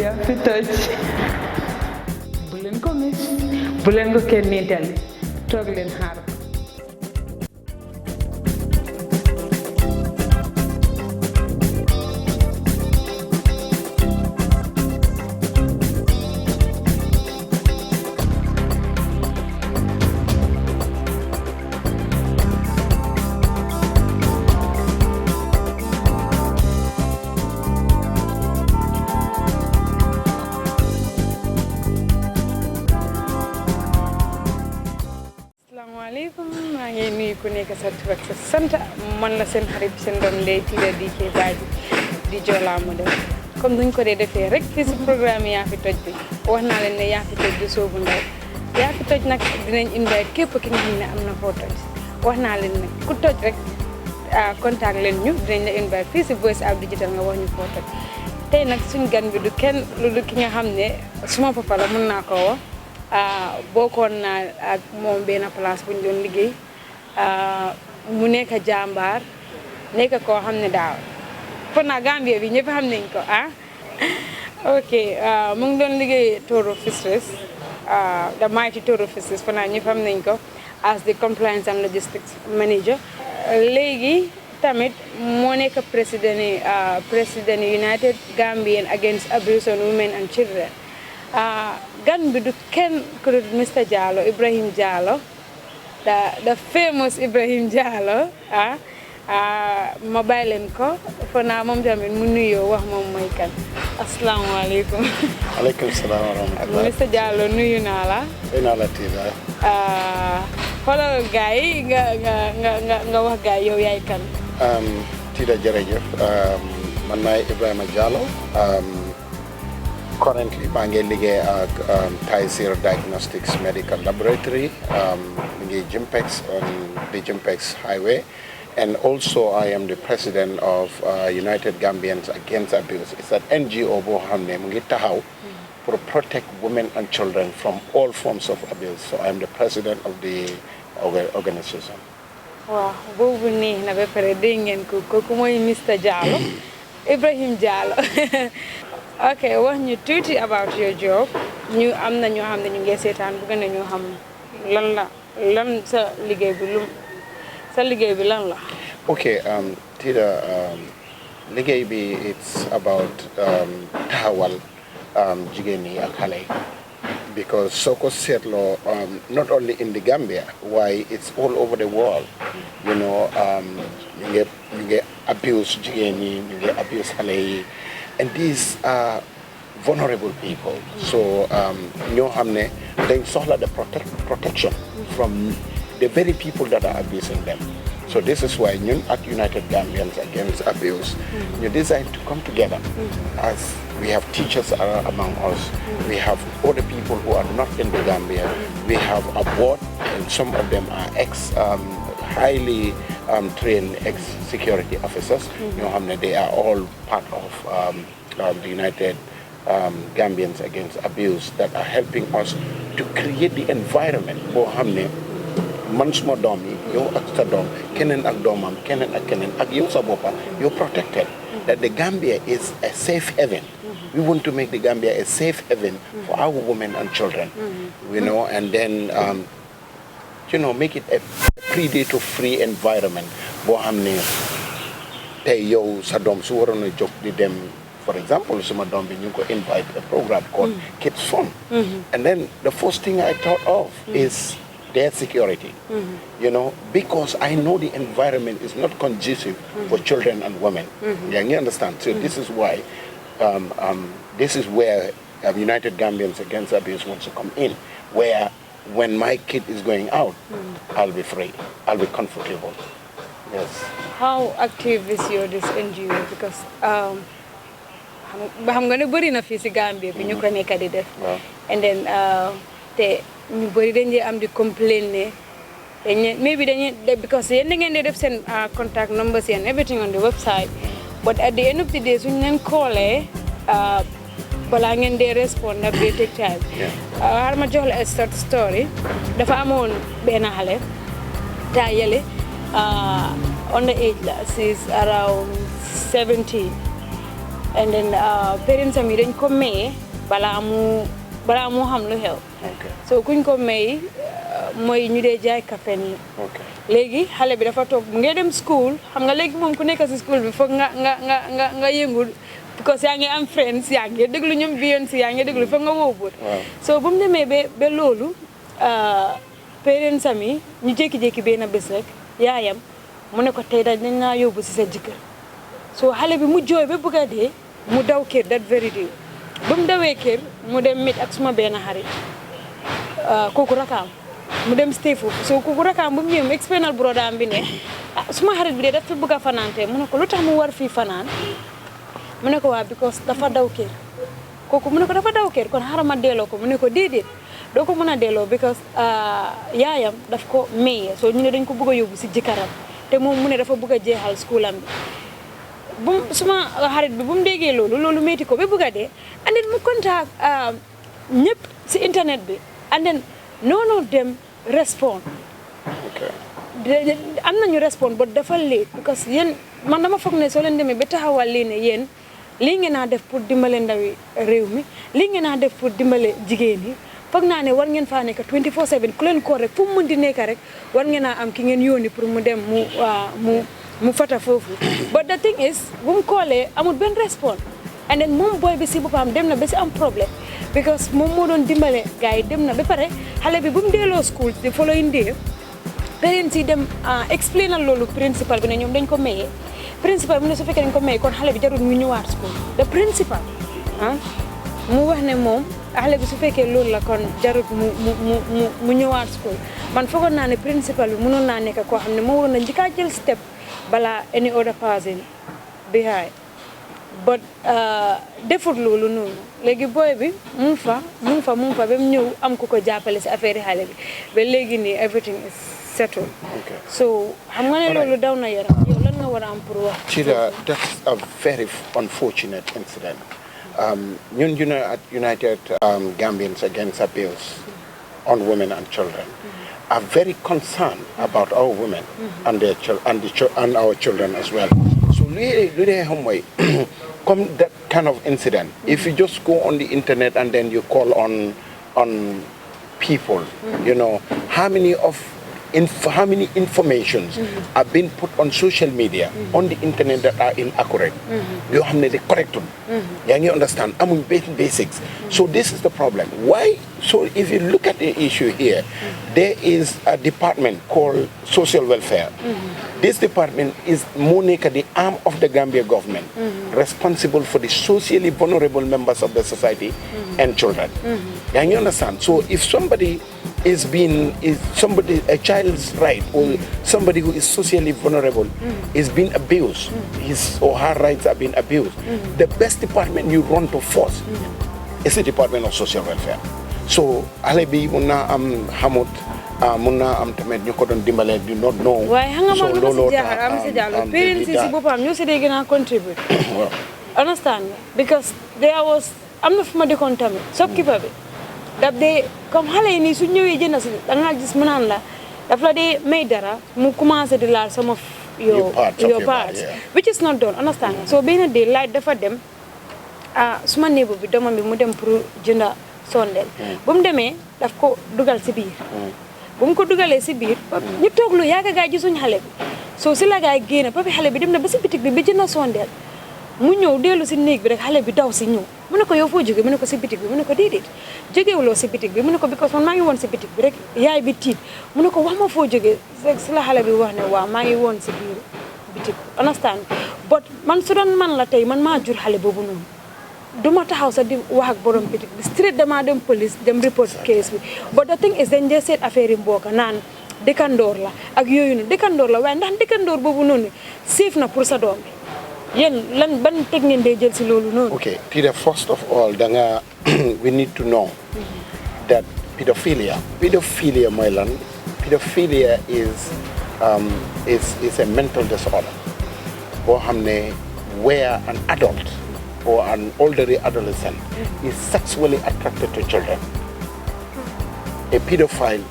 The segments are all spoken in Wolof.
Yafi Touch bu leen ko mis bu leen ko kenn nettali toog leen xaar ko. Assalamualaikum, maa ngi nuyu ku nekk sa tur ak sa sant man la seen xarit seen doom ndey Tida di Badjie di Jola model comme duñ ko dee defee rek fii si programme Yafi Touch bi wax naa leen ne Yafi Touch du soobu ndaw Yafi Touch nag dinañ invite képp ki nga xam ne am na foo toj wax naa leen ne ku toj rek contact leen ñu dinañ la invite fii si Voice App Digital nga wax ñu foo toj tey nag suñ gan bi du kenn lu ki nga xam ne suma papa la mun naa koo wax bokkoon naa ak moom benn place bu ñu doon liggéey mu nekk jàmbaar nekk koo xam ne daaw kon naa Gambia bi ñëpp xam nañ ko ok mu ngi doon liggéey Toro Fisheries the mighty Toro Fisheries kon naa ñëpp xam nañ ko as the compliance and logistics manager léegi tamit moo nekk président United Gambian Against Abuse on Women and Children gan bi du kenn ku dul Mr Jallow Ebrima Jallow the famous Ebrima Jallow ma bàyyi leen ko fo naa moom tamit mu nuyoo wax moom mooy kan asalaamaaleykum. Aleykum salaam wa rahmatulah. Mr Jallow nuyu naa la. nuyu naa la Tida. xoolal gars yi nga wax gars yow yaay kan. Tida jërëjëf man maay Ebrima Jallow. Currently, I'm working at Taisir Diagnostics Medical Laboratory, Jimpex on the Jimpex Highway, and also I am the president of United Gambians Against Abuse. It's an NGO to protect women and children from all forms of abuse. So I am the president of the organization. Wow, bobu ni na be pare dengen ko moy Mr Jallow, Ebrima Jallow. Okay, wax ñu tuuti about your job ñu am na ñoo xam ne ñu ngi seetaan bëgg nañu xam lan sa liggéey bi lan la. Okay, Tida, liggéey bi it's about taxawal jigéen yi ak xale yi because soo ko seetloo not only in the Gambia why it's all over the world you know ñu ngi abuse jigéen yi ñu ngi abuse xale yi. And these are vulnerable people. So, ñoo xam ne dañ soxla the protection from the very people that are abusing them. So this is why ñun at United Gambians Against Abuse, ñu decide to come together as we have teachers among us. We have other people who are not in the Gambia. We have a board, and some of them are highly trained ex-security officers. They are all part of the United Gambians Against Abuse that are helping us to create the environment. Man suma doom yi yow ak sa doom keneen ak doomam keneen ak yow sa boppa you're protected. That the Gambia is a safe haven. We want to make the Gambia a safe haven for our women and children. And then make it a predator-free environment. Boo xam ne tey yow sa doom su waroon a jóg di dem, for example, suma doom bi ñu ngi ko invite a program called Kids Fun. And then the first thing I thought of is their security. Because I know the environment is not conducive for children and women. You understand? So this is why, this is where United Gambians Against Abuse wants to come in, where when my kid is going out, I'll be free. I'll be comfortable. Yes. How active is this NGO? Because I'm going to put in a physical Gambia, and then ñu bari dañ am di complain maybe because they have send contact numbers and everything on the website, but at the end of the day suñ leen callee bala ngeen dee respond na day take time. Xaaral ma jox la a short story. Dafa amoon benn xale taa yele on the age la she's around 17 and then parents am yi dañ ko maye balaa mu xam lu xew so kuñ ko may mooy ñu dee jaay café nii léegi xale bi dafa toog mu ngi dem school xam nga léegi moom ku nekk si school bi foog nga yëngul because yaa ngi am friends yaa ngi déglu ñoom Beyoncé yaa ngi déglu foog nga wóobul so bu mu demee ba loolu parents am yi ñu jékki-jékki benn bés rek yaayam mu ne ko tey dañ naa yóbbu si sa jëkkër so xale bi mu jooy ba bëgg a dee mu daw kër that very day ba mu dawee kër mu dem mit ak suma benn xarit kooku rakaam mu dem stay foofu so kooku rakaam bu mu ñëw mu explainal brodaam bi ne suma xarit bi de dafa bëgg a fanaan te mu ne ko lu tax mu war fii fanaan mu ne ko waa because dafa daw kër kooku mu ne ko dafa daw kër kon xaaral ma delloo ko mu ne ko déedéet doo ko mën a delloo because yaayam daf ko maye so ñu ne dañ ko bëgg a yóbbu si jëkkëram te moom mu ne dafa bëgg a jeexal schoolam bi bu suma xarit bi bu mu déggee loolu métti ko ba bëgg a dee and then mu contact ñëpp si internet bi and then none of them respond am nañu respond but dafa late because yéen man dama foog ne soo leen demee ba taxawal lii ne yéen lii ngeen naa def pour dimbale ndawi réew mi lii ngeen naa def pour dimbale jigéen yi foog naa ne war ngeen faa nekk 24/7 ku leen ko rek fu mu mën di nekk rek war ngeen naa am ki ngeen yónni pour mu dem mu fata foofu but the thing is bu mu koolee amul benn respond and then moom boy bi si boppam dem na ba si am problème because moom moo doon dimbale gars yi dem na ba pare xale bi bu mu delloo school the following day parents yi dem explainal loolu principal bi ne ñoom dañ ko mayee principal bi ne su fekkee dañ ko mayee kon xale bi jarul mu ñëwaat school the principal mu wax ne moom xale bi su fekkee loolu la kon jarul mu ñëwaat school man foogoon naa ne principal bi mënoon naa nekk koo xam ne moo waroon na njëkk a jël step balaa any other person behind but defut loolu noonu léegi boy bi mu fa ba mu ñëw am ku ko jàppale si affaire yi xale bi ba léegi nii everything is settled so xam nga ne loolu daw na yaram yow lan nga war a am pour wax Tida, that's a very unfortunate incident ñun United Gambians Against Abuse on Women and Children are very concerned about our women and their and our children as well. So really, come that kind of incident. If you just go on the internet and then you call on people, you know, how many informations are being put on social media, on the internet that are inaccurate. You have to correct them. You understand? Among basics. So this is the problem. Why? So if you look at the issue here, there is a department called Social Welfare. This department is Monica, the arm of the Gambia government, responsible for the socially vulnerable members of the society and children. You understand? So if somebody a child's right or somebody who is socially vulnerable is being abused, his or her rights are being abused, the best department you run to first is the Department of Social Welfare. So Alebi muna hamut muna tamet ñu ko doon dimbalé do not know. Waaye nga ma lu ci jaaxal am ci Jallow parents ci bopam ñu ci dégg na contribute. Understand? Because there was am na fuma dekoon tamit shopkeeper bi daf dee comme xale yi nii su ñëwee jënd si da nga gis mu naan la daf la dee may dara mu commencé di laal some of your parts which is not done understand so benn day laaj dafa dem suma néegu bi doomam bi mu dem pour jënda sondeel bu mu demee daf ko dugal si biir bu mu ko dugalee si biir ñu toog lu yàgg gaay gisuñ xale bi so si la gaay génn papi xale bi dem na ba si bitik bi ba jënda sondeel mu ñëw dellu si néeg bi rek xale bi daw si ñëw mu ne ko yow foo jóge mu ne ko si bitik bi mu ne ko déedéet jógewuloo si bitik bi mu ne ko because man maa ngi woon si bitik bi rek yaay bi tiit mu ne ko wax ma foo jóge si la xale bi wax ne waaw maa ngi woon si biir bitik understand but man su doon man la tey man maa jur xale boobu noonu duma taxaw sa di wax ak borom bitik bi straight dama dem police dem report case bi but the thing is dañ dee seet affaire yi mbooka naan dëkkandoor la ak yooyu noonu dëkkandoor la waaye ndax dëkkandoor boobu noonu safe na pour sa doom bi yen lan ban tek ngeen day jël ci lolu non okay Tida, first of all we need to know that pedophilia moy lan pedophilia is a mental disorder bo xamne where an adult or an older adolescent is sexually attracted to children. A pedophile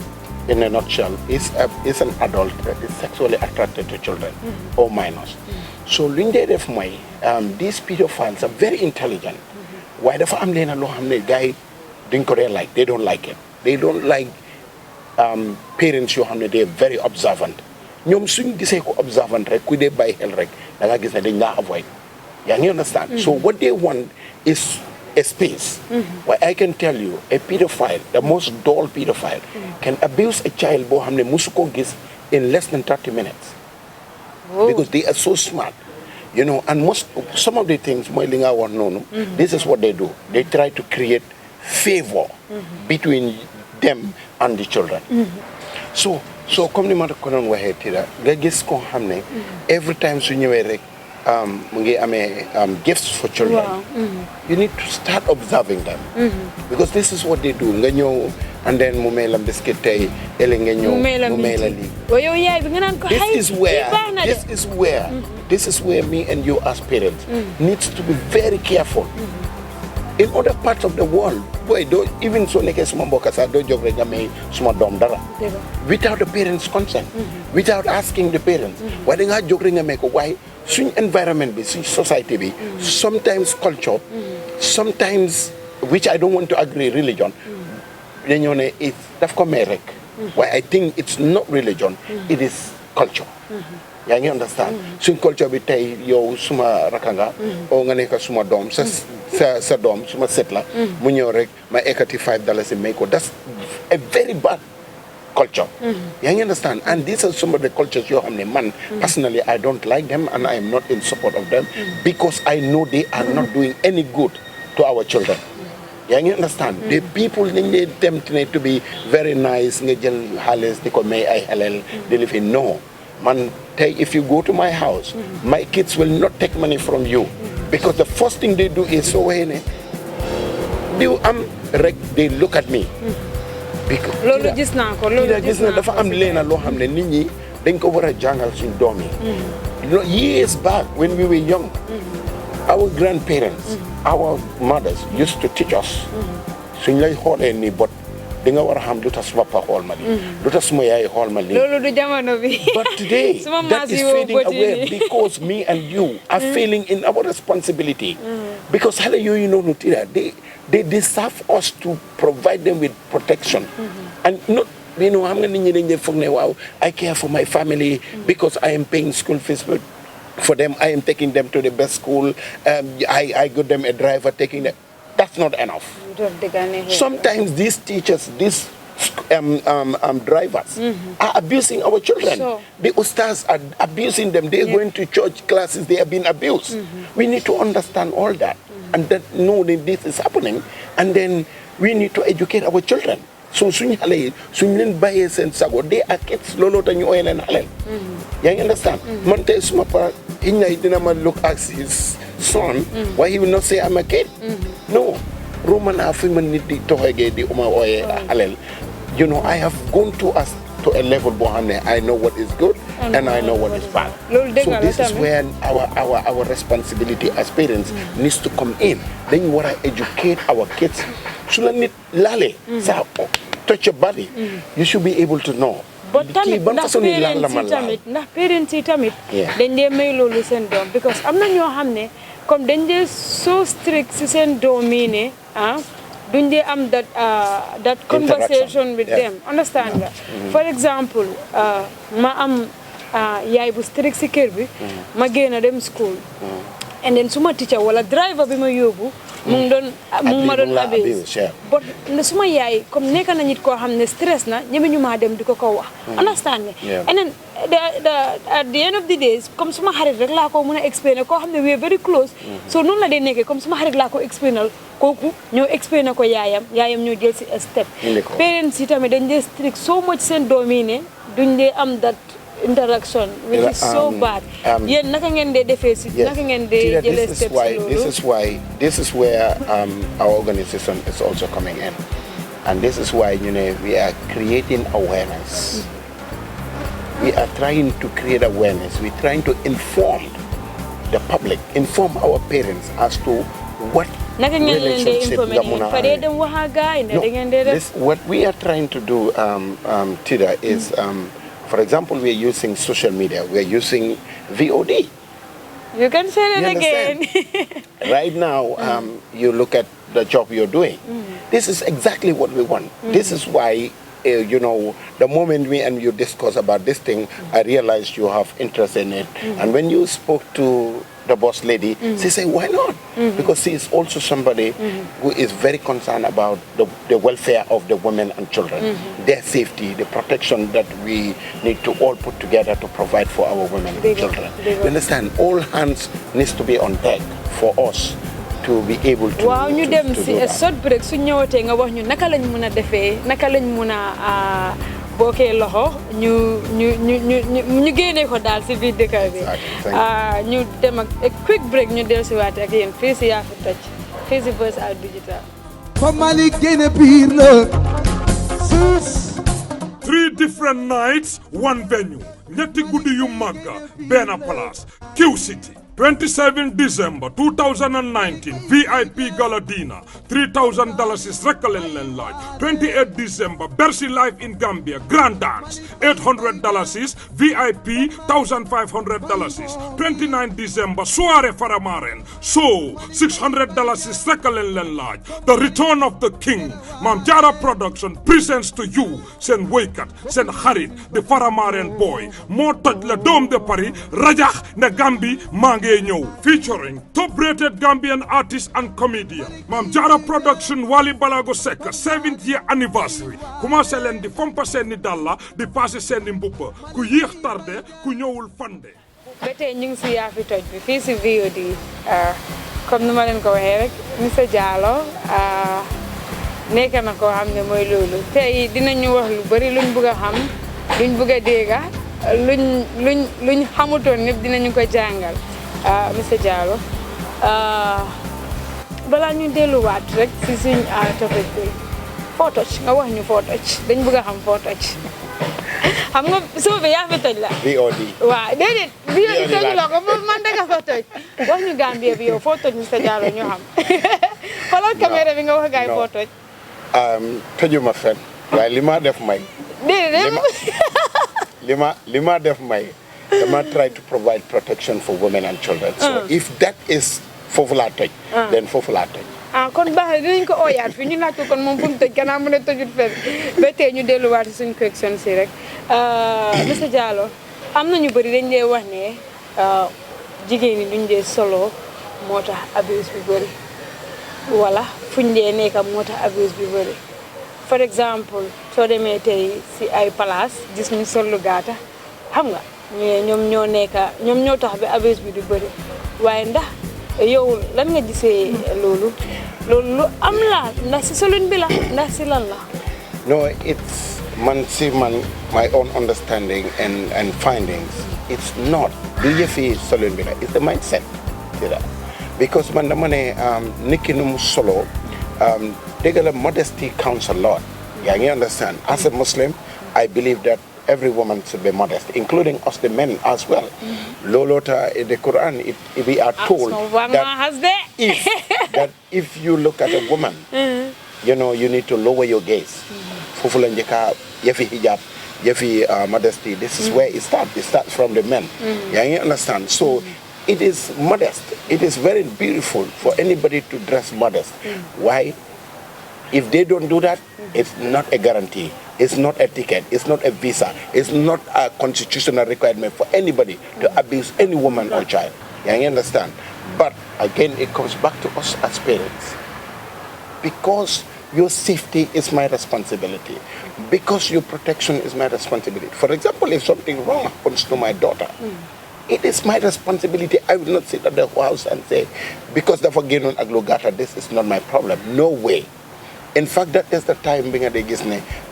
in a nutshell, is an adult that is sexually attracted to children or minors. So luñ dee def mooy these pedophiles are very intelligent. Waaye dafa am leen loo xam ne gars yi duñ ko dee like, they don't like it. They don't like parents yoo xam ne they are very observant. ñoom suñ gisee ko observant rek ku dee bàyyi xel rek da nga gis ne dañ laa avoid. yaa ngi understand? So what they want is a space. Where I can tell you, a pedophile, the most dull pedophile, can abuse a child boo xam ne musu ko gis in less than 30 minutes. Because they are so smart. You know, and some of the things, this is what they do. They try to create favor between them and the children. So comme ni ma ko doon waxee Tida, nga gis ko xam ne every time su ñëwee rek mu ngi amee gifts for children. You need to start observing them. Because this is what they do. Nga ñëw and then mu may la biscuit tey ele nga ñëw mu may la lii. This is where me and you as parents needs to be very careful. In other parts of the world, boy, even so nekkee suma mbokk sax doo jóg rek nga may suma doom dara. Without the parents' consent, without asking the parents. Waaye da ngaa jóg rek nga may ko waaye suñ environment bi suñ society bi sometimes culture, sometimes which I don't want to agree religion. dañoo ne daf ko may rek. Waaye I think it's not religion, it is culture. yaa ngi understand suñ culture bi tey yow suma rakanga o nga nekk suma doom sa doom suma set la mu ñëw rek ma ekkati $5 may ko that's a very bad culture. yaa ngi understand and these are some of the cultures yoo xam ne man personally I don't like them and I am not in support of them because I know they are not doing any good to our children. yaa ngi understand the people dañ lay tempt to be very nice nga jël xaalis di ko may ay xaleel di li fi no man tey if you go to my house my kids will not take money from you because the first thing they do is so waxee ne diw am rek they look at me. because loolu gis naa ko dafa am leena loo xam ne nit ñi dañ ko war a jàngal suñ doom yi. Years back when we were young our grandparents our mothers used to teach us suñ lay xoolee nii bot di nga war a xam lu tax suma papa xool ma lii lu tax suma yaay xool ma lii. loolu du jamono bi. But today that is fading away because me and you are failing in our responsibility. Because xale yooyu noonu Tida they deserve us to provide them with protection. And not xam nga nit ñi dañ dee foog ne waaw I care for my family because I am paying school fees for them I am taking them to the best school I got them a driver taking them. That's not enough. Sometimes these teachers, these drivers are abusing our children. Sure. The ustaz are abusing them. They're going to church classes. They are being abused. We need to understand all that and that know that this is happening. And then we need to educate our children. So suñ xale yi suñ leen bàyyee seen sago they are kids looloo tax ñu ooy leen xaleel. yaa ngi understand. man tey suma pa dina ma look at his son. Why he will not say I'm a kid. No. Romana fi man nit di toxegee di uma ooyee xaleel. You know I have gone to a level boo xam ne I know what is good and I know what is bad. So this is where our responsibility as parents needs to come in. Then you want to educate our kids. Su la nit laalee sa touch your body you should be able to know. But tamit ndax parents yi tamit dañ dee may loolu seen doom because am na ñoo xam ne comme dañ dee so strict si seen doom yi ne duñ dee am that conversation with them understand nga for example ma am yaay bu strict si kër bi ma génn dem school and then suma teacher wala driver bi ma yóbbu mu ma doon abuse but suma yaay comme nekk na nit koo xam ne stress na ñeme ñu maa dem di ko wax understand nga and then at the end of the days comme suma xarit rek laa ko mën a explainer koo xam ne we are very close so noonu la dee nekkee comme suma xarit laa ko explainer kooku ñoo explainer ko yaayam ñoo jël si step parents yi tamit dañ dee strict so much seen doom yi ne duñ dee am that interaction which is so bad. Yéen naka ngeen dee defee si naka ngeen dee jëlee steps loolu. This is where our organization is also coming in, and this is why we are creating awareness. We are trying to create awareness. We're trying to inform the public, inform our parents as to what relationship what we are trying to do Tida is for example we are using social media, we are using VOD. You can say it again. Right now you look at the job you're doing. This is exactly what we want. This is why you know, the moment we and you discuss about this thing, I realized you have interest in it. And when you spoke to the boss lady, she said, why not? Because she is also somebody who is very concerned about the welfare of the women and children, their safety, the protection that we need to all put together to provide for our women and children. You understand? All hands needs to be on deck for us to be able to waaw ñu dem si short break su ñëwatee nga wax ñu naka lañ mëna défé naka lañ mëna boké loxo ñu génné ko dal ci biir dëkk bi ñu dem ak quick break ñu del ci waat ak yeen fi ci Yafi Touch fi ci Buzz Out Digital fa Malik génné biir la 3 different nights, 1 venue. ñetti guddi yu magga benn place Q City 27 December 2019 VIP Gala Dinner $3,000 is rek leen laaj 28 December Bercy Live in Gambia Grand Dance $800 is VIP $1,500 is 29 December Soirée Faramaren show $600 is rek leen laaj The Return of the King Mam Jara Production presents to you seen woykat seen xarit the Faramaren boy moo toj la doom de Paris rajax ne Gambi mangi featuring top-rated Gambian artist and comedian Mam Jara Production Wali Balago Seck 7th year anniversary commencé leen di fompa seeni dalla di passé seeni mbuppa ku yéex tardé ku ñëwul fande ba tey ñu ngi si Yafi Touch bi fii si VOD comme ni ma leen ko waxee rek Mr Jallow nekk na koo xam ne mooy loolu tey dinañu wax lu bari luñ bëgg a xam luñ bëgg a dégga luñ xamutoon ñëpp dinañu ko jàngal Mr Jallow balaa ñu delluwaat rek si suñ topic bi foo toj nga wax ñu foo toj dañ bëgg a xam foo toj xam nga suba bi Yafi Touch la VOD waaw déedéet VOD toj la ko man danga fa toj wax ñu Gambia bi yow foo toj Mr Jallow ñu xam xoolal caméra bi nga wax gaay foo toj tojuma fen waaye li ma def may déedéet li ma def may dama try to provide protection for women and children. So if that is foofu laa toj then foofu laa toj kon baax na dinañ ko ooyaat fi ñu laaj ko kon moom fu mu toj kanaa mu ne tojut fen ba tey ñu delluwaat si suñu question si rek Mr Jallow am na ñu bëri dañ dee wax ne jigéen ñi duñ dee solo moo tax abuse bi bëri wala fuñ dee nekka moo tax abuse bi bëri for exemple soo demee tey si ay place gis ñu sol lu gaata xam nga ñoom ñoo tax bi abuse bi du bëri waaye ndax yow lan nga gisee loolu lu am la ndax si solun bi la ndax si lan la no it's my own understanding and findings it's not du yëfi solun bi la it's the mindset because man dama ne nit ki nu mu solo dëgg la modesty counts a lot yaa ngi understand as a Muslim I believe that every woman should be modest, including us the men as well. Lolota in the Quran, we are told that if you look at a woman, you know, you need to lower your gaze. Fufulanjeka, yafi hijab, yafi modesty. This is where it starts. It starts from the men. Yeah, you understand? So it is modest. It is very beautiful for anybody to dress modest. Why? If they don't do that, it's not a guarantee. It's not a ticket. It's not a visa. It's not a constitutional requirement for anybody to abuse any woman or child. Yeah, you understand? But again, it comes back to us as parents. Because your safety is my responsibility. Because your protection is my responsibility. For example, if something wrong happens to my daughter, it is my responsibility. I will not sit at the house and say, because the forgiven aglogata, this is not my problem. No way. In fact, that is the time being at the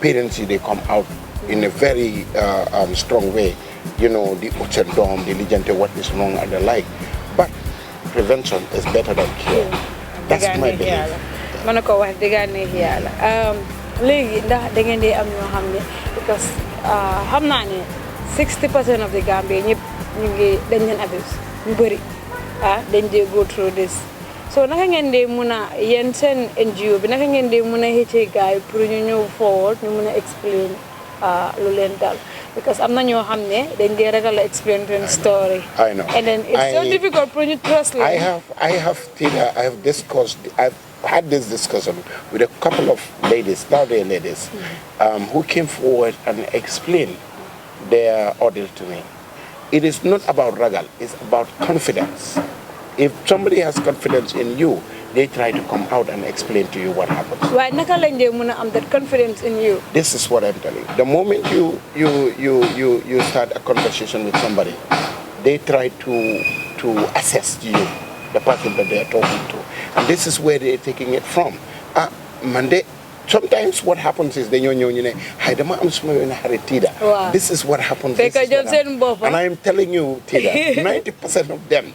parents, they come out in a very strong way. You know, the dom, the legend, what is wrong and the like. But prevention is better than cure. That's my belief. Manako wax diga ne yalla legi ndax da ngeen di am ñoo xamne because xam naa ne 60% of the Gambia ñëpp ñu ngi dañ leen abuse ñu bari dañ dee go through this so naka ngeen di muna yeen sen NGO bi naka ngeen di muna hëccee gaay pour ñu ñëw forward ñu muna explain lu leen dal because am na ñoo xam ne dañ dee ragal explain their story. I know. And then it's so difficult for you to trust them. I have had this discussion with a couple of ladies, nowadays ladies, who came forward and explained their ordeal to me. It is not about ragal, it's about confidence. If somebody has confidence in you, they try to come out and explain to you what happens. Why naka lañ dee muna am that confidence in you? This is what I'm telling you. The moment you start a conversation with somebody, they try to assess you, the person that they are talking to. And this is where they're taking it from. Monday, sometimes what happens is they Tida. This is what happens. And I am telling you, Tida, 90% of them,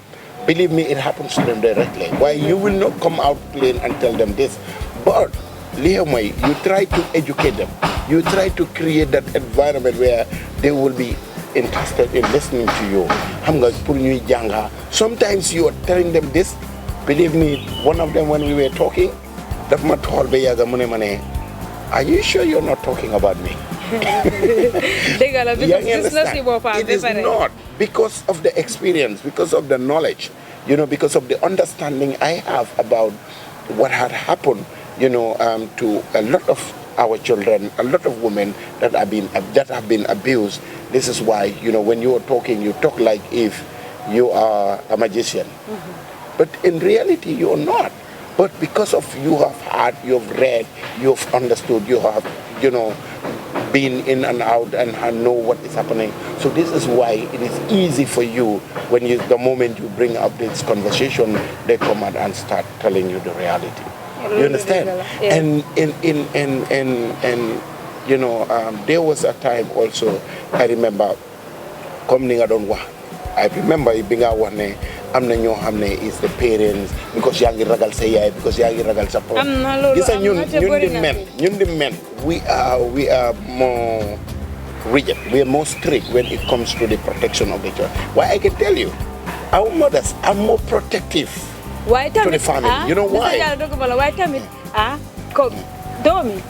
believe me, it happens to them directly. Why you will not come out plain and tell them this. But you try to educate them. You try to create that environment where they will be interested in listening to you. Sometimes you are telling them this. Believe me, one of them when we were talking, are you sure you're not talking about me? It is not because of the experience, because of the knowledge, because of the understanding I have about what had happened, to a lot of our children, a lot of women that have been abused. This is why, when you are talking, you talk like if you are a magician. But in reality, you are not. But because of you have heard, you have read, you have understood, you have, been in and out and know what is happening. So this is why it is easy for you when the moment you bring up this conversation, they come out and start telling you the reality. You understand? Yeah. And there was a time also, I remember, I remember being out one day. Am na ñoo xam ne is the parents because yaa ngi ragal sa yaay because yaa ngi ragal sa papa. Gis nga ñun the men we are more rigid, we are more strict when it comes to the protection of the child. Why I can tell you, our mothers are more protective to the family. You know why? Why tamit comme doomi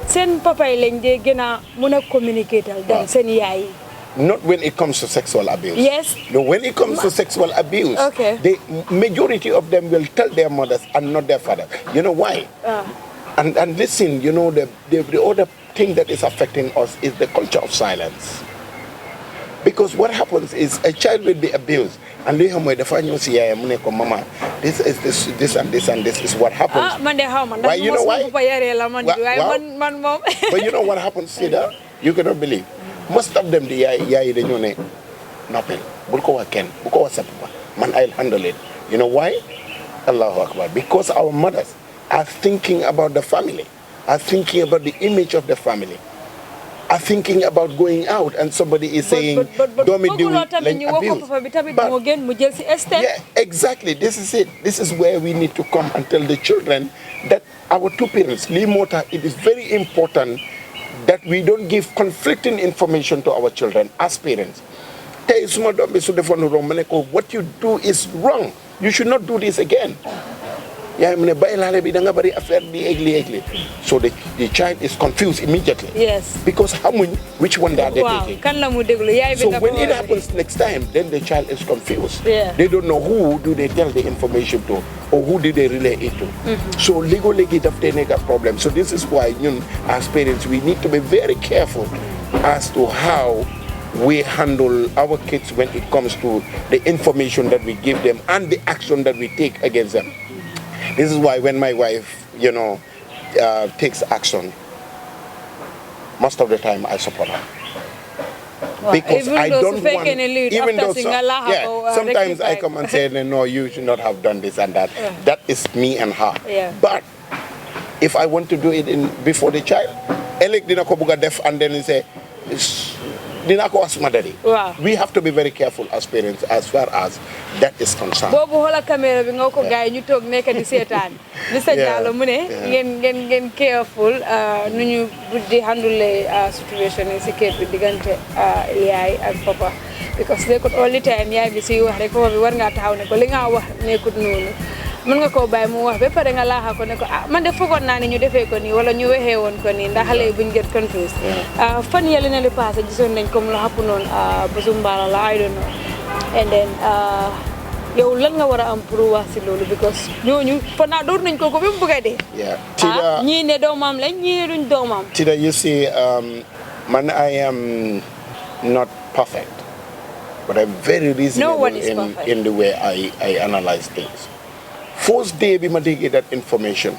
seen papa yi lañ dee gën a mën a communiquer dan seen yaay yi. Not when it comes to sexual abuse. Yes. No, when it comes to sexual abuse, okay, the majority of them will tell their mothers and not their father. You know why? And listen, the other thing that is affecting us is the culture of silence. Because what happens is a child will be abused, and mama, this is this and this and this is what happens. Why? You know why? But you know what happens, Tida? You cannot believe. Most of them, the yai they know nothing. Bulko ken, bulko papa. Man, I'll handle it. You know why? Allahu Akbar. Because our mothers are thinking about the family, are thinking about the image of the family, are thinking about going out, and somebody is saying, "Don't do it." Yeah, exactly. This is it. This is where we need to come and tell the children that our two parents, Limota, it is very important that we don't give conflicting information to our children as parents. What you do is wrong. You should not do this again. So the child is confused immediately. Yes. Because which one are they taking? So when it happens next time, then the child is confused. Yeah. They don't know who do they tell the information to or who do they relay it to. So legally they make a problem. So this is why as parents we need to be very careful as to how we handle our kids when it comes to the information that we give them and the action that we take against them. This is why when my wife, takes action, most of the time I support her. Because I don't want, even though sometimes I come and say, no, you should not have done this and that. Yeah. That is me and her. Yeah. But if I want to do it before the child, and then say, we have to be very careful as parents as far as that is concerned. Mr. Jallow mu ne ngeen careful nu ñu di handle situation yi si kër bi diggante yaay ak papa because they could only time yaay bi si wax rek papa bi war ngaa taxaw ne ko li nga wax nekkut noonu mën nga koo bàyyi mu wax ba pare nga laaxa ko ne ko man de foogoon naa ne ñu defee ko nii wala ñu waxee woon ko nii ndax xale yi buñ get confused fan yële na li passé gisoon nañ comme lu xapp noonu Busumbala la I don't know and then yow lan nga war a am pour wax si loolu because ñooñu fan naa door nañ ko ba mu bëgg a dee Tida ñii ne doomam lañ ñii ne duñ doomam Tida you see man I am not perfect but I'm very reasonable in the way I analyze things. First day bima dégg that information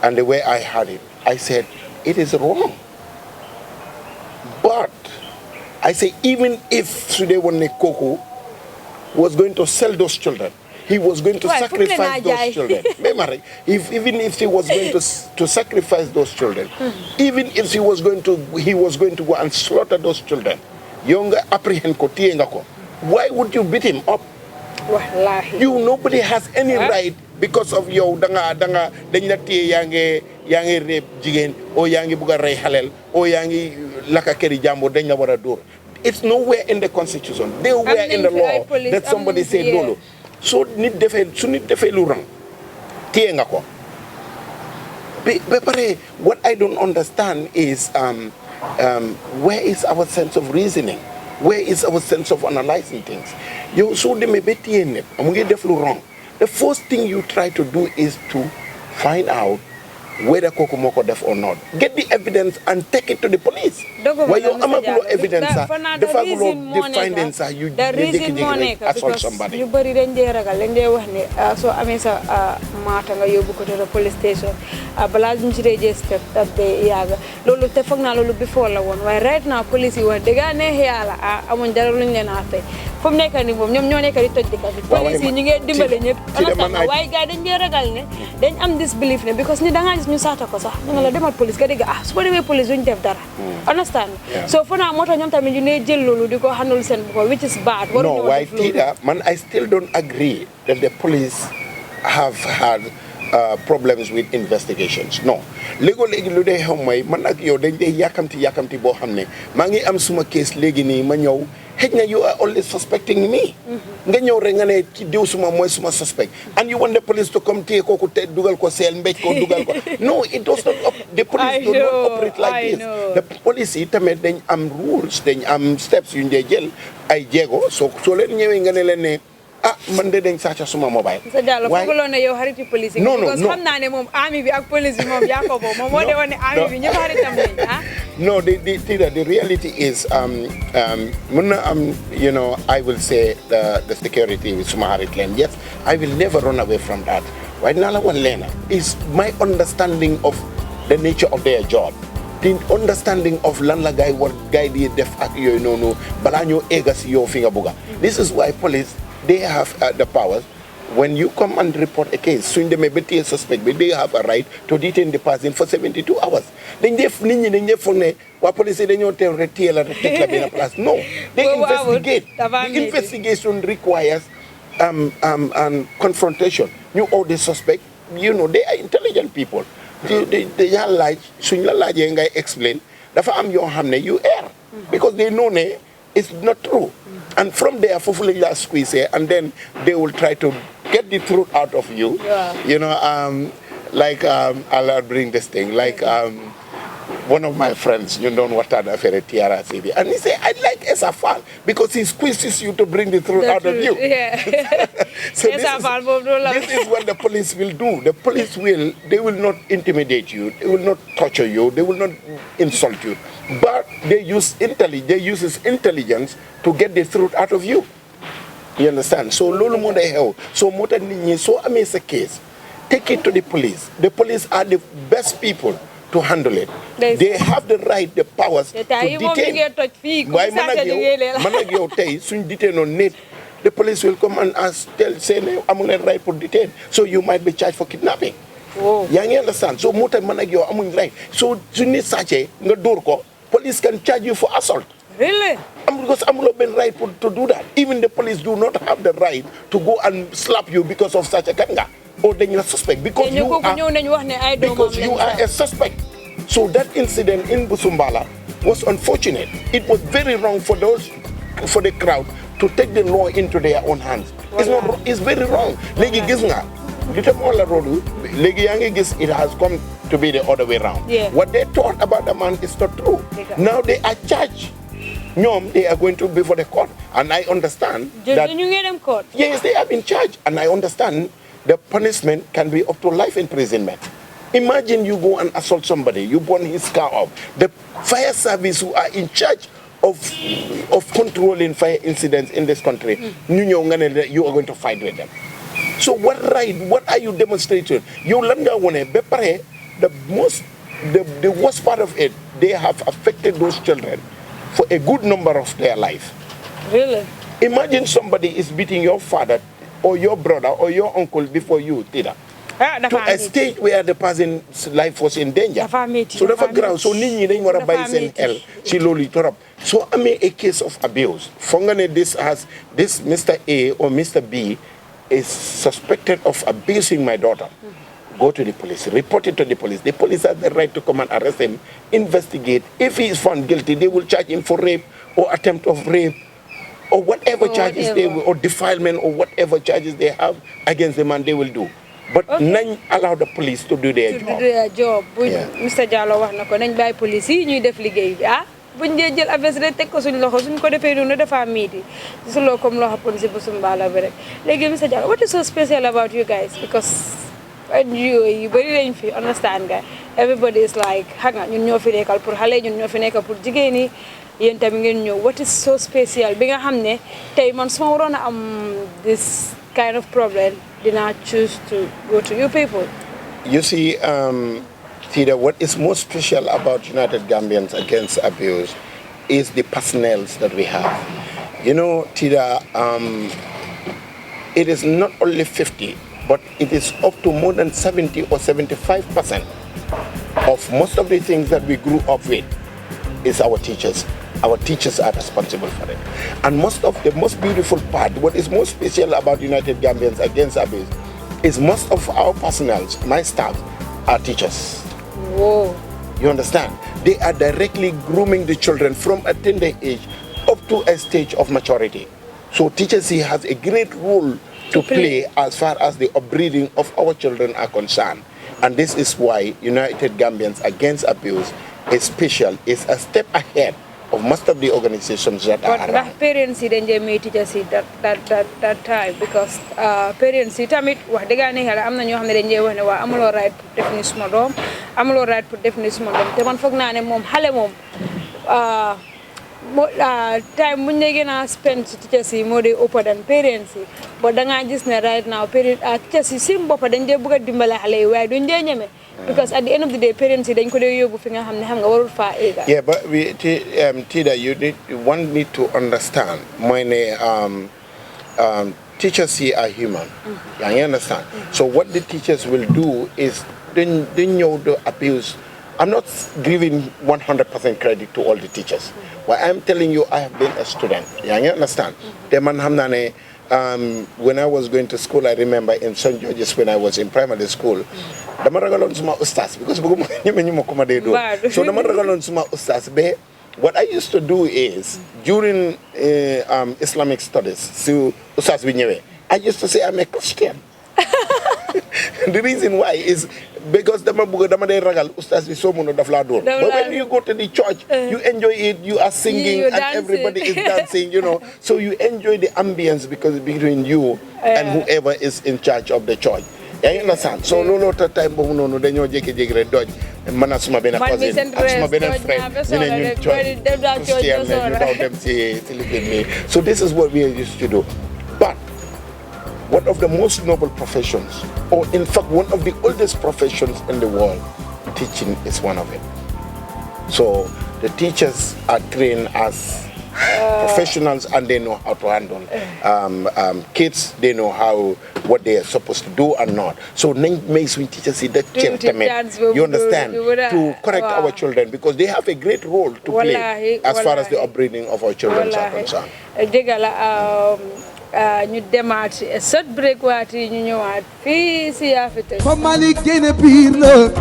and the way I had it, I said it is wrong. But I say even if today when Koko was going to sell those children, he was going to sacrifice those children. Even if he was going to sacrifice those children, even if he was going to go and slaughter those children, younger apprehend ko tienga ko. Why would you beat him up? Nobody has any right because of yow danga dañ la téye yaa ngi rape jigéen o yaa ngi bugg a rey xaleel o yaa ngi laka këri jàmbur dañ la war a dóor. It's nowhere in the constitution. Nowhere in the law that somebody said loolu. So su nit defee lu rang téye nga ko. Ba pare what I don't understand is where is our sense of reasoning? Where is our sense of analyzing things? You so they may be wrong. The first thing you try to do is to find out whether Kokomoko def or not. Get the evidence and take it to the police. Why you amagulo evidence the findings you assault somebody. You bari dañ dé ragal dañ dé wax né so amé sa mata nga yobbu ko to police station bala ñu ci register that day yaga lolu té fogna lolu before la won way right now police yi wax dega né yalla amuñ dara luñ leen atay fum nekk ni mom ñom ñoo nekk di toj dikka police yi ñu ngi dimbalé ñepp way gaay dañ dé ragal né dañ am this belief né because ni da nga gis ñu saata ko sax ñu la demal police ga dégg su ma démé police duñ def dara understand so for now moto ñom tamit ñu né jël lolu diko handle sen ko which is bad. No, why Tida, man, I still don't agree that the police have had problems with investigations. No. Legally, lu dee xam mooy man ak yow dañ dee yàkkamti boo xam ne maa ngi am suma case léegi nii ma ñëw xëj na you are only suspecting me. nga ñëw rek nga ne ci diw suma mooy suma suspect and you want the police to come téye kooku te dugal ko seel mbéj ko dugal ko no it does not the police do not operate like this. The police yi tamit dañ am rules dañ am steps yu ñu dee jël ay jéego soo leen ñëwee nga ne leen ne man de dañ sàcc suma mobile. Sa Jallow foogaloon na yow xariti police yi. No. xam naa ne moom army bi ak police bi moom yaa ko boobu moom moo de woon ne army bi ñëpp xaritam lañ No, the reality is you know, I will say the security with suma xarit leen. Yes, I will never run away from that. Waaye naa la wan leena is my understanding of the nature of their job. The understanding of lan la gaay war gaay di def ak yooyu noonu balaa ñoo egga si yow fi nga bugga. This is why police they have the powers. When you come and report a case, soon they may be a suspect, but they have a right to detain the person for 72 hours. Then they police they don't No, they investigate. The investigation requires confrontation. You or the suspect, you know, they are intelligent people. They are like soon you explain. You err because they know it's not true. And from there, hopefully, squeeze here, and then they will try to get the truth out of you. Yeah. You know, I'll bring this thing. Like one of my friends, you know what I'm affair Tiara City, and he said, I like Esafal because he squeezes you to bring the truth out of you. Yeah. So this is what the police will do. The police they will not intimidate you, they will not torture you, they will not insult you. But they use intelligence to get the truth out of you. You understand? So lolu mo day xew. So mota nit ñi so amé sa case, take it to the police. The police are the best people to handle it. They have the right, the powers to detain. Why man ak yow tay suñ detain on net, the police will come and say amuñ right for detain. So you might be charged for kidnapping. Oh. You understand? So mota man ak yow amuñ right. So suñ nit sàccee nga dóor ko, police can charge you for assault. Really? Because I'm not been right to do that. Even the police do not have the right to go and slap you because of such a kanga. Or then you're a suspect. Because you are a suspect. So that incident in Busumbala was unfortunate. It was very wrong for the crowd to take the law into their own hands. It's very wrong. Legi gis nga Litamola Road, it has come to be the other way around. Yeah. What they thought about the man is not true. Now they are charged. They are going to before the court. And I understand that... You get them caught? Yes, they have been charged. And I understand the punishment can be up to life imprisonment. Imagine you go and assault somebody, you burn his car up. The fire service who are in charge of controlling fire incidents in this country, you are going to fight with them. So what are you demonstrating? The worst part of it, they have affected those children for a good number of their life. Really? Imagine somebody is beating your father or your brother or your uncle before you, Tida. To a stage where the person's life was in danger. So that's a ground. So So I mean a case of abuse. Fongane this Mr. A or Mr. B is suspected of abusing my daughter. Go to the police, report it to the police. The police has the right to come and arrest him, investigate. If he is found guilty, they will charge him for rape or attempt of rape or whatever charges or defilement or whatever charges they have against the man, they will do. But none allow the police to do their job. Mr. Jallow wax nako nañ bay police yi ñuy def liggéey bi buñ dé jël affaire rek tek ko suñ loxo suñ ko défé ñu dafa miti solo comme lo xapon ci busum bala bi rek légui Mr. Jallow, what is so special about you guys? Because you bari lañ fi understand nga everybody is like hanga ñun ñoo fi nekkal pour xalé ñun ñoo fi nekkal pour jigéen yi yeen tam ngeen ñëw. What is so special bi nga xamné tay man suma warona am this kind of problem did not choose to go to you people? You see, Tida, what is most special about United Gambians Against Abuse is the personnel that we have. You know, Tida, it is not only 50, but it is up to more than 70 or 75% of most of the things that we grew up with is our teachers. Our teachers are responsible for it. And most beautiful part, what is most special about United Gambians Against Abuse is most of our personnel, my staff, are teachers. Whoa. You understand? They are directly grooming the children from a tender age up to a stage of maturity. So teachers here has a great role to play as far as the upbringing of our children are concerned. And this is why United Gambians Against Abuse is special, is a step ahead of most of the organizations that are around. But parents didn't meet teachers that time because parents tamit wax dëgg ne xala am na ñoo xam ne dañ wax ne waa amuloo right pour définir suma doom amuloo right pour définir suma doom te man foog naa ne moom xale moom time bu ñu gën a spend ci teachers yi moo dee ëpp than parents yi but da ngaa gis ne right now teachers yi seen bopp dañ dee bëgg a dimbale xale yi waaye duñ dee ñeme. Because at the end of the day, parents dañ ko dee yóbbu fi nga xam ne xam nga warul faa éega. Yeah, but Tida, one need to understand mooy ne teachers here are human. You understand? So what the teachers will do is they know the abuse. I'm not giving 100% credit to all the teachers. But I'm telling you, I have been a student. You understand? When I was going to school, I remember in St. George's when I was in primary school, dama ragalon suma ustaz because bëgguma ñu ko ma dee do. So dama ragalon suma ustaz be. What I used to do is during Islamic studies, so ustaz bi ñëwé, I used to say I'm a Christian. The reason why is because dama day ragal ustaz bi so mëno daf la door. But when you go to the church, you enjoy it, you are singing and everybody is dancing, you know. So you enjoy the ambience because between you and whoever is in charge of the church. You understand? So lolo ta time bo nono dañoo jékki-jékki rek doj man suma benn cousin ak suma benn friend ñu ne ñun Christian ñu daw dem ci lifin mi. So this is what we used to do. But one of the most noble professions, or in fact one of the oldest professions in the world, teaching is one of it. So the teachers are trained as professionals and they know how to handle kids, they know what they are supposed to do and not. So makes we teachers see that you understand, to correct our children because they have a great role to play as far as the upbringing of our children are concerned. ñu demaat short break waati ñu ñëwaat fii si Yafi Touch. Fa Malick génne biir la.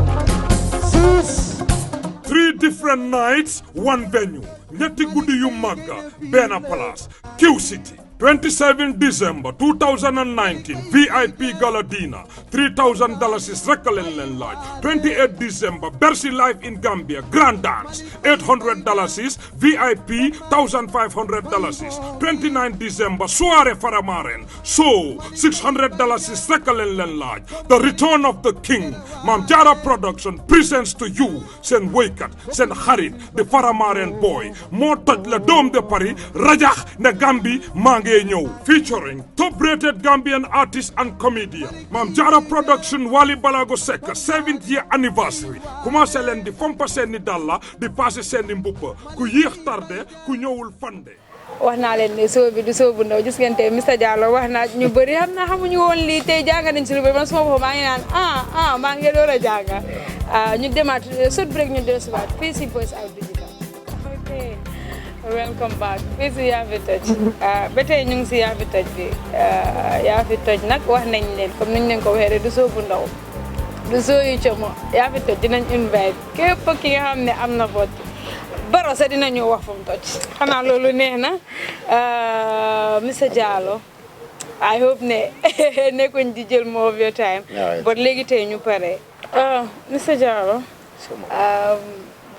3 different nights, 1 venue. ñetti guddi yu magga benn place Q City 27 December 2019 VIP Gala Dinner $3,000 is Rekalen Len Lodge. 28 December Bercy Live in Gambia Grand Dance $800 is VIP $1,500 is. 29 December Soiree Faramaren Show $600 is Rekalen Len Lodge. The Return of the King Mam Jara Production presents to you Sen Waykat Sen Harit the Faramaren Boy moo toj la Dôme de Paris rajax ne Gambi maa ngee ñëw featuring top-rated Gambian artist and comedian Mam Jara Production Wally Balago Seck 7th year anniversary commencé leen di fompa seeni dalla di passé seeni mbuppa ku yéex tardé ku ñëwul fande wax naa leen ne soo bi du soo bu ndaw gis ngeen tey Mr Jallow wax naa ñu bëri xam naa xamuñu woon lii tey jàng nañ si lu bëri man suma bopp maa ngi naan maa ngi door a jàng ñu demaat sot break ñu dellusiwaat fii si Voice Out Digital. ok welcome back fii si Yafi Touch ba tey ñu ngi si Yafi Touch bi Yafi Touch nag wax nañ leen comme niñ leen ko waxee rek du soo bu ndaw du soo yu como Yafi Touch dinañ invite képp ki nga xam ne am na vote baro sa dinañu wax fu mu toj xanaa loolu neex na Mr Jallow I hope ne nekkuñ di jël more of your time but léegi tey ñu pare Mr Jallow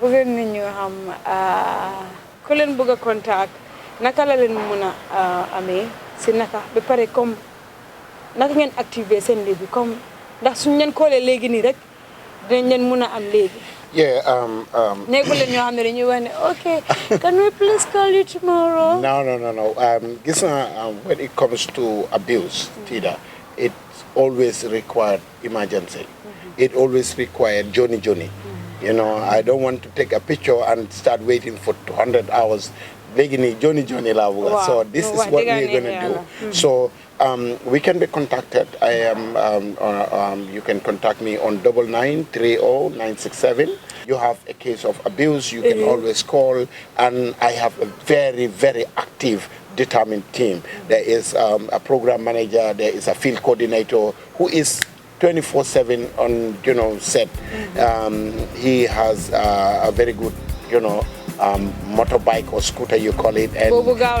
bëgg nañu xam ku leen bëgg a contact naka la leen mën a amee si naka ba pare comme naka ngeen activer seen léegi comme ndax suñu leen koolee léegi nii rek dinañ leen mën a am léegi. Yeah, okay, can we please call you tomorrow? No. When it comes to abuse, Tida, it always required emergency. It always required Johnny. You know, I don't want to take a picture and start waiting for 200 hours. Johnny wow. So this is what we're going to do. So we can be contacted. You can contact me on 9930-967. You have a case of abuse, you can always call, and I have a very, very active, determined team. There is a program manager, there is a field coordinator who is 24/7 on set. He has a very good motorbike or scooter, you call it, and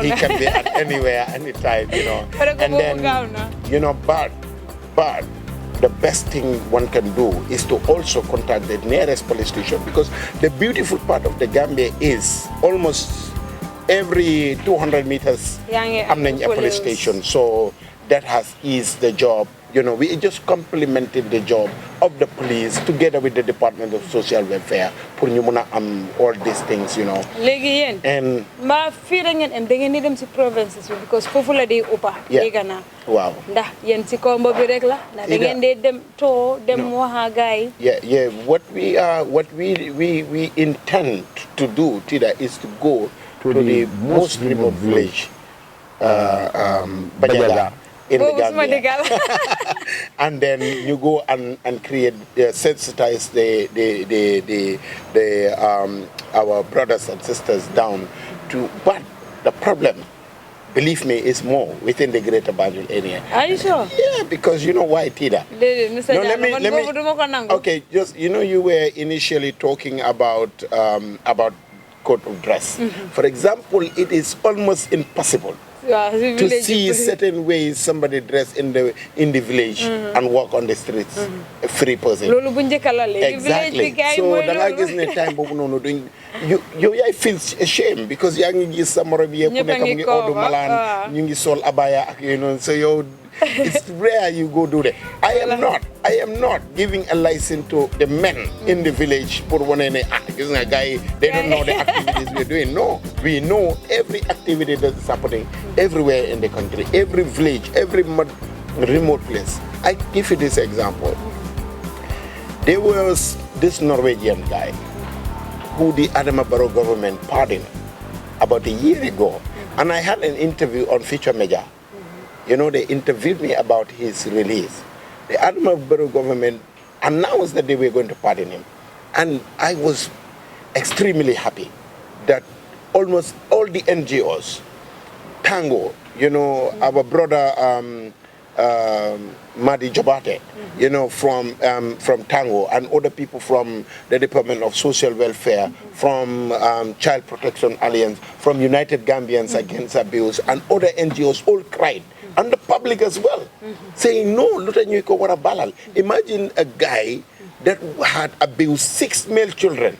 he can be at anywhere, anytime, And then, but the best thing one can do is to also contact the nearest police station, because the beautiful part of the Gambia is almost every 200 meters, I'm a police station. So that has eased the job. We just complemented the job of the police together with the Department of Social Welfare for all these things, And ma fii rek ngeen am da ngeen di dem si provinces because foofu la day uppa dégg naa waaw ndax yéen si kombo bi rek la ndax da ngeen dee dem dem waxa gaay what we intend to do, Tida, is to go to the most remote village, Badjie, in the Gambia. And then you go and create, sensitize our brothers and sisters down to, but the problem, believe me, is more within the greater Badjie area. Are you sure? Yeah, because you know why, Tida? Okay, just, you were initially talking about code of dress. For example, it is almost impossible to see certain ways somebody dressed in the village and walk on the streets, a free person. Exactly. So the time you feel ashamed because you sol abaya, so it's rare you go do that. I am not giving a license to the men in the village for one guy. They don't know the activities we're doing. No, we know every activity that is happening everywhere in the country, every village, every remote place. I give you this example. There was this Norwegian guy who the Ebrima Jallow government pardoned about a year ago, and I had an interview on Feature Media. They interviewed me about his release. The Ebrima Jallow government announced that they were going to pardon him. And I was extremely happy that almost all the NGOs, Tango, our brother Madi Jobate, you know, from Tango, and other people from the Department of Social Welfare, from Child Protection Alliance, from United Gambians Against Abuse, and other NGOs all cried, and the public as well, saying, no, imagine a guy that had abused 6 male children.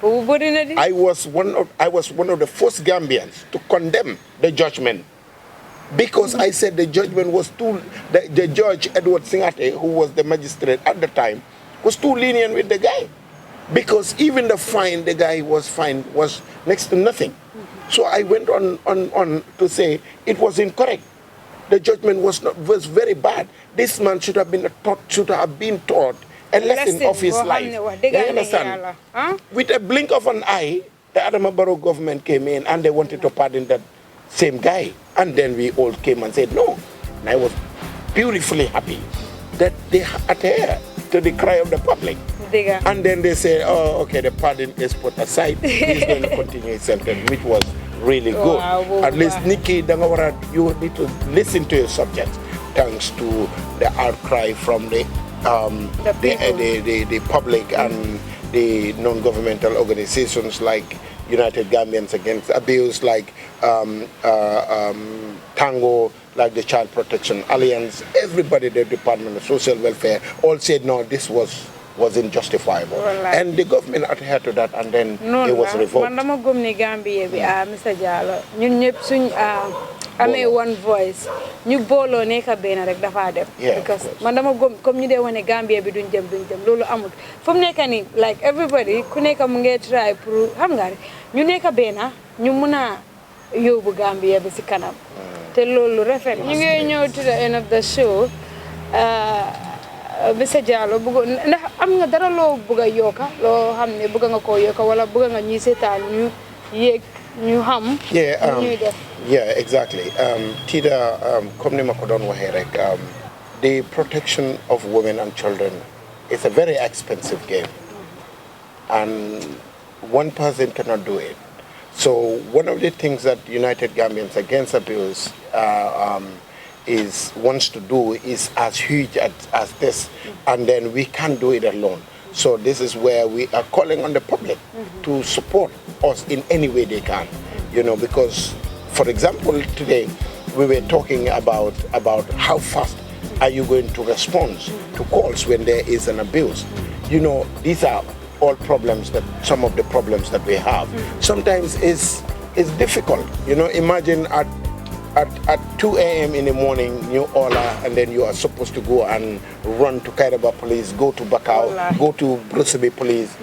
I was one of the first Gambians to condemn the judgment, because I said the judgment was the judge Edward Singate, who was the magistrate at the time, was too lenient with the guy, because even the fine the guy was fined was next to nothing. So I went on to say it was incorrect. The judgment was very bad. This man should have been taught a lesson of his life. You understand? With a blink of an eye, the Adama Barrow government came in and they wanted to pardon that same guy. And then we all came and said no. And I was beautifully happy that they adhere to the cry of the public. And then they say, oh, okay, the pardon is put aside. He's going to continue his sentence, which was really good. At least, Nikki, you need to listen to your subject, thanks to the outcry from the public and the non-governmental organizations like United Gambians Against Abuse, like Tango, like the Child Protection Alliance. Everybody, the Department of Social Welfare, all said no, this wasn't justifiable. And the government adhered to that, and then it was revoked. Mr. Jallow, amee one voice ñu booloo nekk benn rek dafa def because man dama gëm comme ñu dee wane Gambia bi duñ dem loolu amul fu mu nekk nii like everybody ku nekk mu ngi try pour xam nga ñu nekk benn ñu mun a yóbbu Gambia bi si kanam te loolu rafet ñu ngi ñëw to the end of the show Mr. Jallow ndax am nga dara loo bëgg a yokka loo xam ne bëgg nga koo yokka wala bëgg nga ñuy seetaan ñu yéeg ñu xam ñuy def. Yeah, exactly. Tida, comme ni ma ko doon waxee rek, the protection of women and children is a very expensive game, and one person cannot do it. So one of the things that United Gambians Against Abuse wants to do is as huge as this, and then we can't do it alone. So this is where we are calling on the public to support us in any way they can, you know, because, for example, today we were talking about how fast are you going to respond to calls when there is an abuse. You know, these are all problems some of the problems that we have. Sometimes it's difficult, you know. Imagine at 2 a.m. in the morning, you order, and then you are supposed to go and run to Kairaba Police, go to Bakau, go to Brussels Police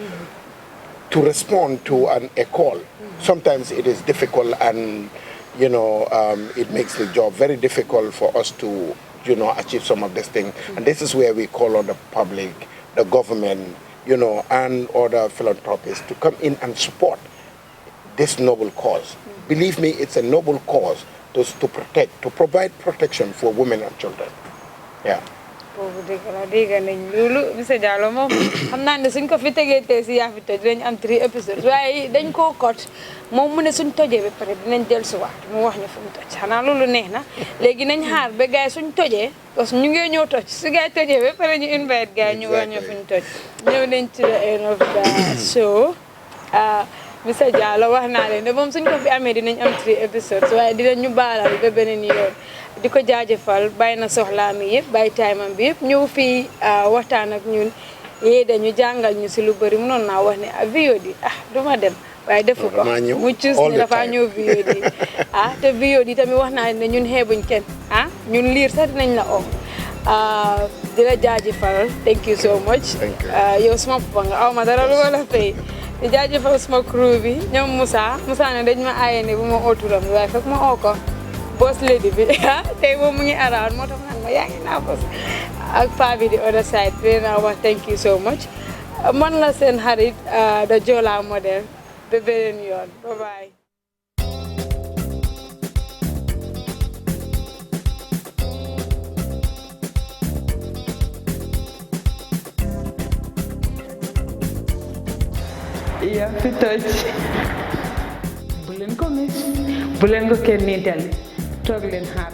to respond to a call. Sometimes it is difficult, and you know, it makes the job very difficult for us to, you know, achieve some of these things. And this is where we call on the public, the government, you know, and other philanthropists to come in and support this noble cause. Believe me, it's a noble cause. To provide protection for women and children. Yeah. Mr. Jallow moom xam naa ne suñ ko fi tegee tey si Yafi Touch dinañ am 3 episodes waaye dañ koo kot moom mu ne suñ tojee ba pare dinañ dellusiwaat mu wax ñu fu mu toj xanaa loolu neex na léegi nañ xaar ba gars yi suñ tojee parce que ñu ngi ñëw toj su gars yi tojee ba pare ñu invite gars yi ñu wax ñu fu ñu toj ñëw nañ to the end of the show. Mr. Jallow wax naa leen ne moom suñ ko fi amee dinañ am 3 episodes waaye dinañ ñu baalal ba beneen yoon di ko jaajëfal bàyyi na soxlaa mi yëpp bàyyi time am bi yëpp ñëw fii waxtaan ak ñun yee dañu jàngal ñu si lu bëri mënoon naa wax ne VOD duma dem waaye defu ko mu cuus ne dafa ñëw VOD te VOD tamit wax naa ne ñun xeebuñ kenn ñun liir sax dinañ la oo di la jaajëfal thank you so much yow suma papa nga aw ma dara lu ma la fay di jaajëfal suma crew bi ñoom Moussa ne dañ ma aaye ne bu ma ooturam waaye fekk ma oo ko boss lady bi tey moom mu ngi around moo tax ma yaa ngi naa boss ak paa bi di other side di leen wax thank you so much man la seen xarit the Jola model ba beneen yoon bye bye. Yafi Touch bu leen ko mis bu leen ko kenn niitali toog leen xaar